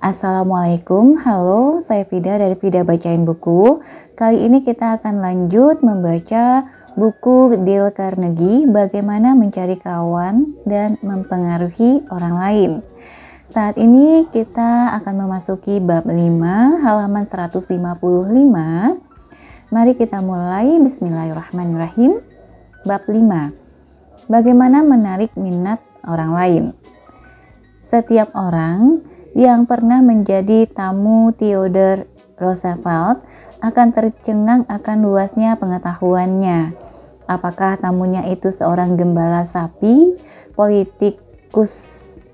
Assalamualaikum, halo, saya Fida dari Fida Bacain Buku. Kali ini kita akan lanjut membaca buku Dale Carnegie, Bagaimana Mencari Kawan dan Mempengaruhi Orang Lain. Saat ini kita akan memasuki bab 5, halaman 155. Mari kita mulai, bismillahirrahmanirrahim. Bab 5, Bagaimana Menarik Minat Orang Lain. Setiap orang yang pernah menjadi tamu Theodore Roosevelt akan tercengang akan luasnya pengetahuannya. Apakah tamunya itu seorang gembala sapi,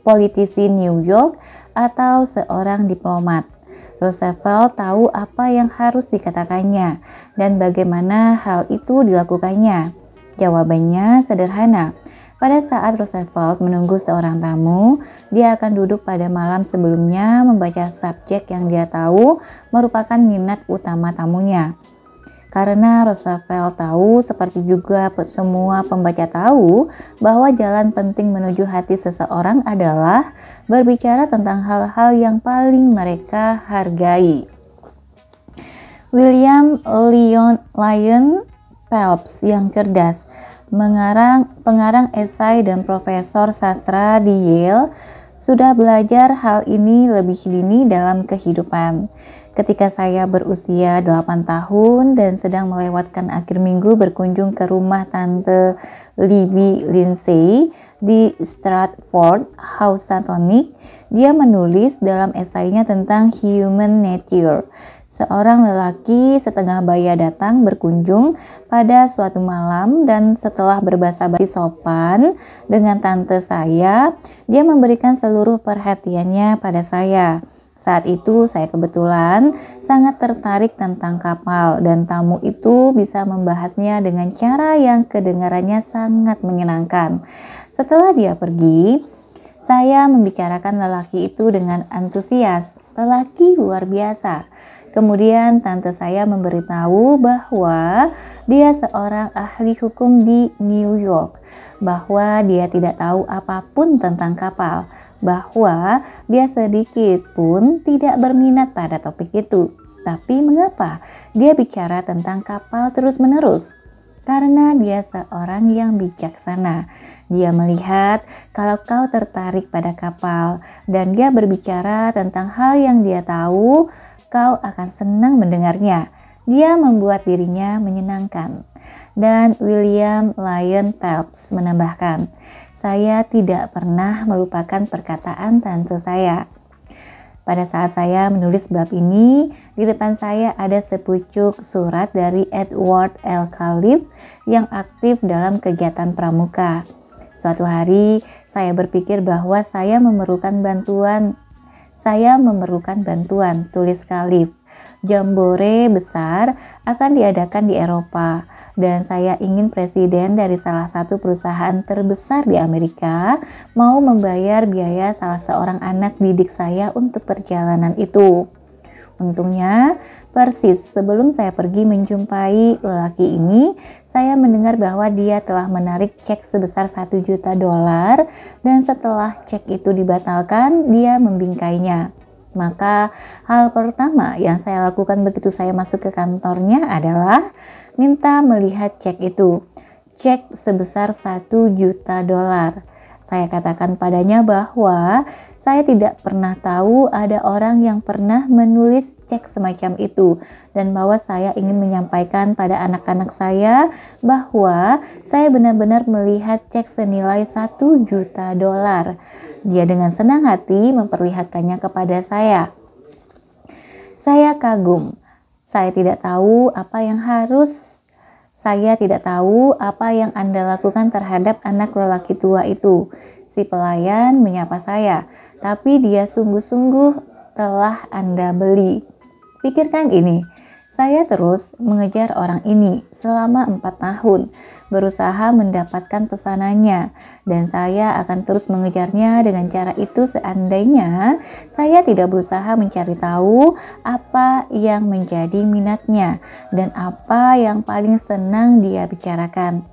politisi New York, atau seorang diplomat? Roosevelt tahu apa yang harus dikatakannya dan bagaimana hal itu dilakukannya. Jawabannya sederhana. Pada saat Roosevelt menunggu seorang tamu, dia akan duduk pada malam sebelumnya membaca subjek yang dia tahu merupakan minat utama tamunya. Karena Roosevelt tahu, seperti juga semua pembaca tahu, bahwa jalan penting menuju hati seseorang adalah berbicara tentang hal-hal yang paling mereka hargai. William Lyon Phelps yang cerdas, pengarang esai dan profesor sastra di Yale, sudah belajar hal ini lebih dini dalam kehidupan. Ketika saya berusia 8 tahun dan sedang melewatkan akhir minggu berkunjung ke rumah Tante Libby Lindsay di Stratford, Housatonic, dia menulis dalam esainya tentang human nature. Seorang lelaki setengah baya datang berkunjung pada suatu malam dan setelah berbasa-basi sopan dengan tante saya, dia memberikan seluruh perhatiannya pada saya. Saat itu saya kebetulan sangat tertarik tentang kapal dan tamu itu bisa membahasnya dengan cara yang kedengarannya sangat menyenangkan. Setelah dia pergi, saya membicarakan lelaki itu dengan antusias. Lelaki luar biasa. Kemudian tante saya memberitahu bahwa dia seorang ahli hukum di New York, bahwa dia tidak tahu apapun tentang kapal, bahwa dia sedikit pun tidak berminat pada topik itu. Tapi mengapa dia bicara tentang kapal terus-menerus? Karena dia seorang yang bijaksana. Dia melihat kalau kau tertarik pada kapal dan dia berbicara tentang hal yang dia tahu, kau akan senang mendengarnya. Dia membuat dirinya menyenangkan. Dan William Lyon Phelps menambahkan, saya tidak pernah melupakan perkataan tante saya. Pada saat saya menulis bab ini, di depan saya ada sepucuk surat dari Edward L. Caleb yang aktif dalam kegiatan pramuka. Suatu hari, saya berpikir bahwa saya memerlukan bantuan, tulis Caleb. Jambore besar akan diadakan di Eropa dan saya ingin presiden dari salah satu perusahaan terbesar di Amerika mau membayar biaya salah seorang anak didik saya untuk perjalanan itu. Untungnya, persis sebelum saya pergi menjumpai lelaki ini, saya mendengar bahwa dia telah menarik cek sebesar $1 juta dan setelah cek itu dibatalkan, dia membingkainya. Maka hal pertama yang saya lakukan begitu saya masuk ke kantornya adalah minta melihat cek itu. Cek sebesar $1 juta. Saya katakan padanya bahwa saya tidak pernah tahu ada orang yang pernah menulis cek semacam itu dan bahwa saya ingin menyampaikan pada anak-anak saya bahwa saya benar-benar melihat cek senilai $1 juta. Dia dengan senang hati memperlihatkannya kepada saya. Saya kagum. Saya tidak tahu apa yang Anda lakukan terhadap anak lelaki tua itu. Si pelayan menyapa saya, tapi dia sungguh-sungguh telah Anda beli. Pikirkan ini, saya terus mengejar orang ini selama 4 tahun, berusaha mendapatkan pesanannya, dan saya akan terus mengejarnya dengan cara itu seandainya saya tidak berusaha mencari tahu apa yang menjadi minatnya dan apa yang paling senang dia bicarakan.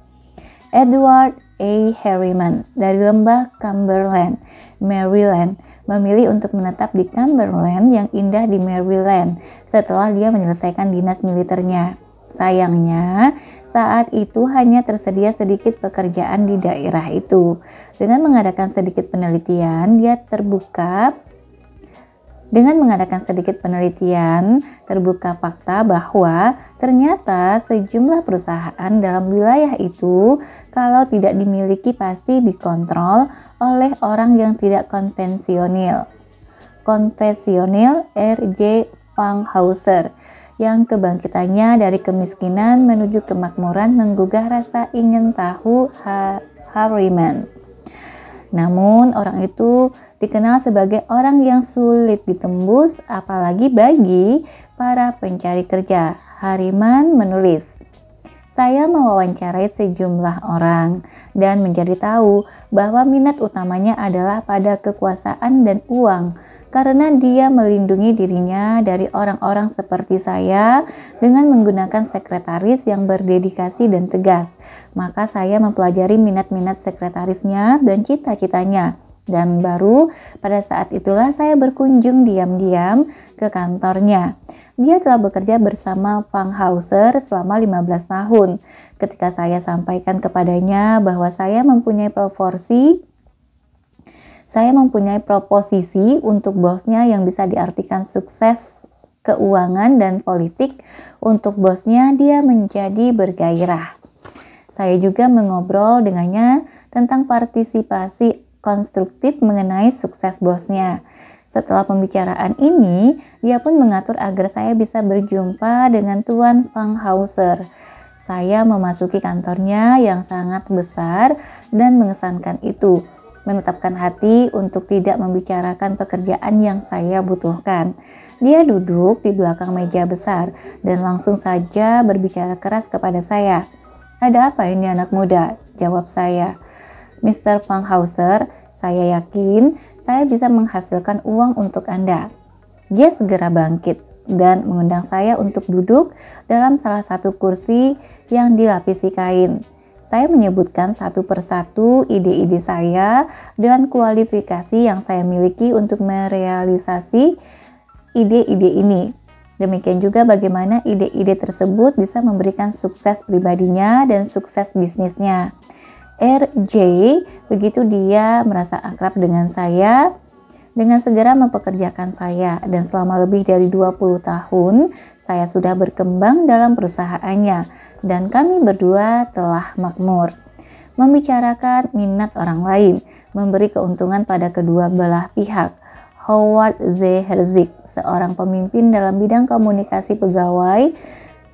Edward A. Harriman dari lembah Cumberland, Maryland, memilih untuk menetap di Cumberland yang indah di Maryland setelah dia menyelesaikan dinas militernya. Sayangnya, saat itu hanya tersedia sedikit pekerjaan di daerah itu. Dengan mengadakan sedikit penelitian, terbuka fakta bahwa ternyata sejumlah perusahaan dalam wilayah itu kalau tidak dimiliki pasti dikontrol oleh orang yang tidak konvensional. R.J. Fankhauser yang kebangkitannya dari kemiskinan menuju kemakmuran menggugah rasa ingin tahu Harriman. Namun orang itu dikenal sebagai orang yang sulit ditembus apalagi bagi para pencari kerja. Harriman menulis, "Saya mewawancarai sejumlah orang dan menjadi tahu bahwa minat utamanya adalah pada kekuasaan dan uang karena dia melindungi dirinya dari orang-orang seperti saya dengan menggunakan sekretaris yang berdedikasi dan tegas. Maka saya mempelajari minat-minat sekretarisnya dan cita-citanya. Dan baru pada saat itulah saya berkunjung diam-diam ke kantornya. Dia telah bekerja bersama Fankhauser selama 15 tahun. Ketika saya sampaikan kepadanya bahwa saya mempunyai proposisi untuk bosnya yang bisa diartikan sukses keuangan dan politik untuk bosnya, dia menjadi bergairah. Saya juga mengobrol dengannya tentang partisipasi konstruktif mengenai sukses bosnya. Setelah pembicaraan ini, dia pun mengatur agar saya bisa berjumpa dengan Tuan Fankhauser. Saya memasuki kantornya yang sangat besar dan mengesankan itu, menetapkan hati untuk tidak membicarakan pekerjaan yang saya butuhkan. Dia duduk di belakang meja besar dan langsung saja berbicara keras kepada saya. "Ada apa ini anak muda?" jawab saya. "Mr. Fankhauser, saya yakin saya bisa menghasilkan uang untuk Anda." Dia segera bangkit dan mengundang saya untuk duduk dalam salah satu kursi yang dilapisi kain. Saya menyebutkan satu persatu ide-ide saya dan kualifikasi yang saya miliki untuk merealisasi ide-ide ini. Demikian juga bagaimana ide-ide tersebut bisa memberikan sukses pribadinya dan sukses bisnisnya. R.J. begitu dia merasa akrab dengan saya, dengan segera mempekerjakan saya, dan selama lebih dari 20 tahun saya sudah berkembang dalam perusahaannya dan kami berdua telah makmur. Membicarakan minat orang lain memberi keuntungan pada kedua belah pihak. Howard Z. Herzig, seorang pemimpin dalam bidang komunikasi pegawai,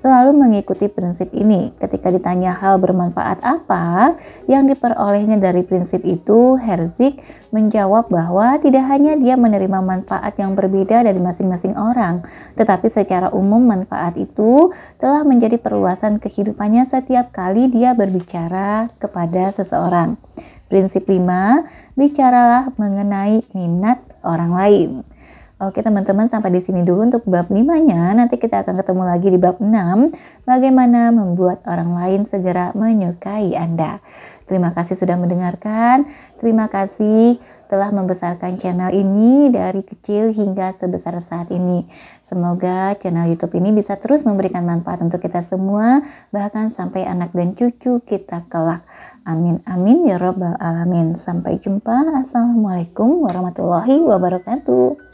selalu mengikuti prinsip ini. Ketika ditanya hal bermanfaat apa yang diperolehnya dari prinsip itu, Herzig menjawab bahwa tidak hanya dia menerima manfaat yang berbeda dari masing-masing orang, tetapi secara umum manfaat itu telah menjadi perluasan kehidupannya setiap kali dia berbicara kepada seseorang. Prinsip 5, bicaralah mengenai minat orang lain. Oke teman-teman, sampai di sini dulu untuk bab 5-nya. Nanti kita akan ketemu lagi di bab 6, bagaimana membuat orang lain segera menyukai Anda. Terima kasih sudah mendengarkan. Terima kasih telah membesarkan channel ini dari kecil hingga sebesar saat ini. Semoga channel YouTube ini bisa terus memberikan manfaat untuk kita semua, bahkan sampai anak dan cucu kita kelak. Amin amin ya rabbal alamin. Sampai jumpa. Assalamualaikum warahmatullahi wabarakatuh.